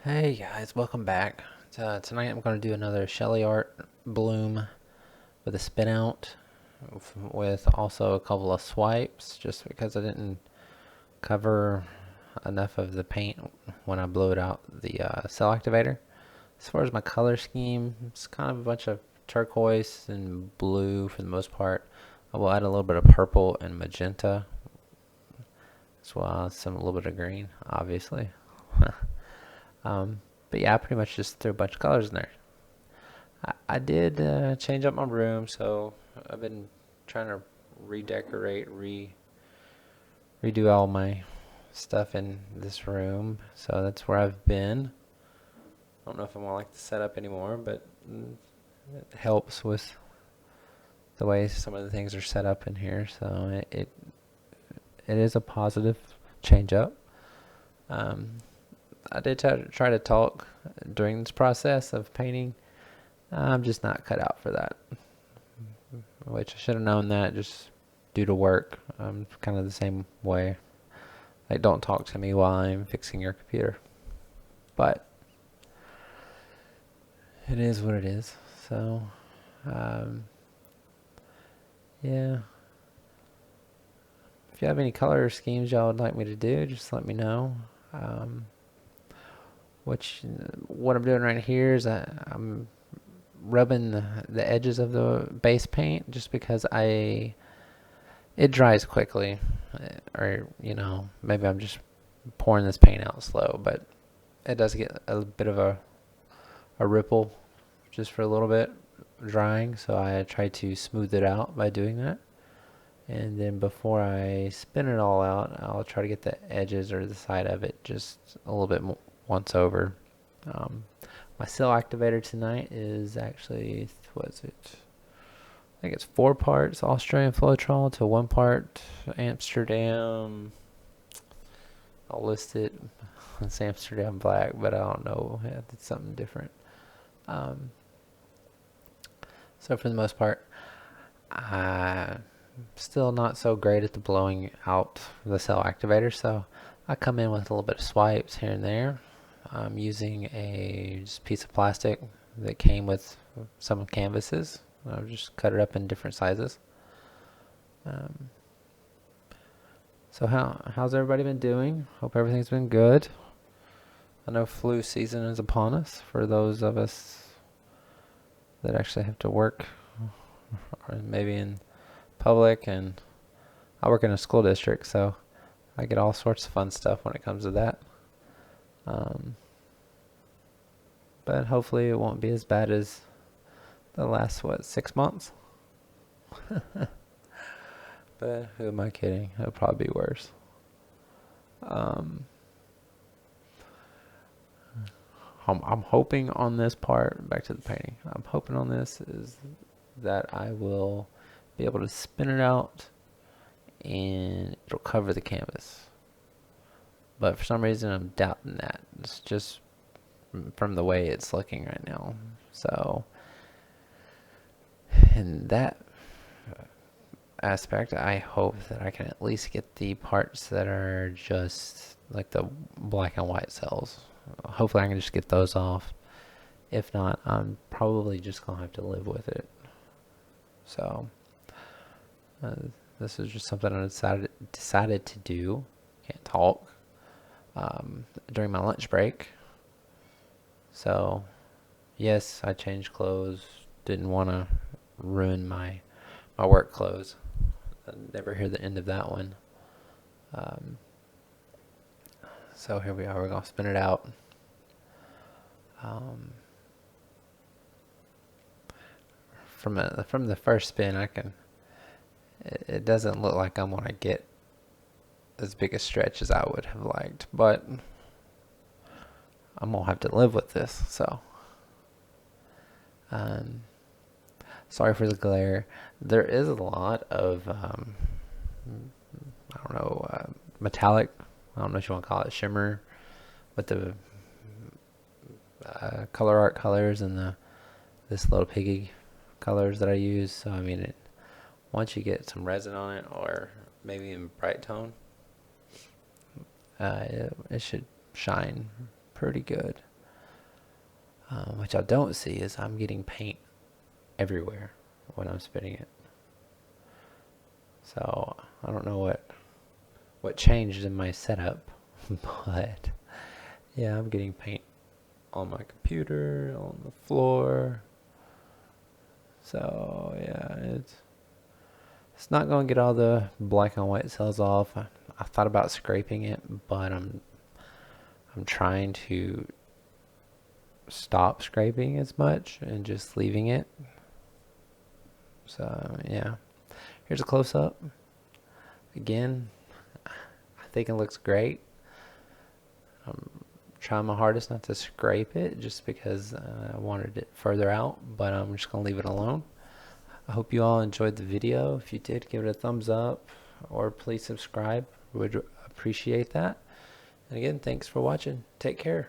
Hey guys, welcome back. Tonight I'm going to do another SheleeArt bloom with a spin out with also a couple of swipes just because I didn't cover enough of the paint when I blew it out the cell activator. As far as my color scheme, it's kind of a bunch of turquoise and blue for the most part. I will add a little bit of purple and magenta as well as a little bit of green, obviously. um, but yeah, I pretty much just threw a bunch of colors in there. I did change up my room, so I've been trying to redecorate, redo all my stuff in this room. So that's where I've been. I don't know if I'm gonna like the setup anymore, but it helps with the way some of the things are set up in here. So it is a positive change up. Um, I did try to talk during this process of painting. I'm just not cut out for that, which I should have known that just due to work. I'm kind of the same way. Like, don't talk to me while I'm fixing your computer. But it is what it is. So, um, yeah. If you have any color schemes y'all would like me to do, just let me know. Um, what I'm doing right here is I'm rubbing the edges of the base paint just because it dries quickly, or maybe I'm just pouring this paint out slow, but it does get a bit of a ripple just for a little bit drying, so I try to smooth it out by doing that. And then before I spin it all out, I'll try to get the edges or the side of it just a little bit once over. Um, my cell activator tonight is actually, what is it? I think it's 4 parts Australian Floetrol to 1 part Amsterdam. I'll list it. It's Amsterdam Black, but I don't know. Yeah, it's something different. Um, so for the most part, I'm still not so great at the blowing out the cell activator. So I come in with a little bit of swipes here and there. I'm using a just piece of plastic that came with some canvases. I'll just cut it up in different sizes. Um, so how's everybody been doing? Hope everything's been good. I know flu season is upon us for those of us that actually have to work, or maybe in public, and I work in a school district, so I get all sorts of fun stuff when it comes to that. Um, but hopefully it won't be as bad as the last 6 months. But who am I kidding? It'll probably be worse. Um, I'm hoping on this part, back to the painting, I'm hoping on this is that I will be able to spin it out and it'll cover the canvas. But for some reason I'm doubting that. It's just from the way it's looking right now. So, in that aspect, I hope that I can at least get the parts that are just like the black and white cells. Hopefully I can just get those off. If not, I'm probably just gonna have to live with it. So uh, this is just something I decided to do. Can't talk during my lunch break. So yes, I changed clothes. Didn't want to ruin my work clothes. I never hear the end of that one. Um, so here we are. We're gonna spin it out. Um, from the first spin, it doesn't look like I'm gonna get as big a stretch as I would have liked, but I'm gonna have to live with this. So, um, sorry for the glare. There is a lot of I don't know, metallic. I don't know if you want to call it shimmer, with the ColourArte colors and this little Piggy colors that I use. So I mean, once you get some resin on it, or maybe even bright tone, it should shine pretty good. Which I don't see is I'm getting paint everywhere when I'm spinning it. So I don't know what changed in my setup, but yeah, I'm getting paint on my computer, on the floor. So yeah, it's not going to get all the black and white cells off. I thought about scraping it, but I'm trying to stop scraping as much and just leaving it. So yeah, here's a close-up. Again, I think it looks great. I'm trying my hardest not to scrape it just because I wanted it further out, but I'm just going to leave it alone. I hope you all enjoyed the video. If you did, give it a thumbs up or please subscribe. Would appreciate that. And again, thanks for watching. Take care.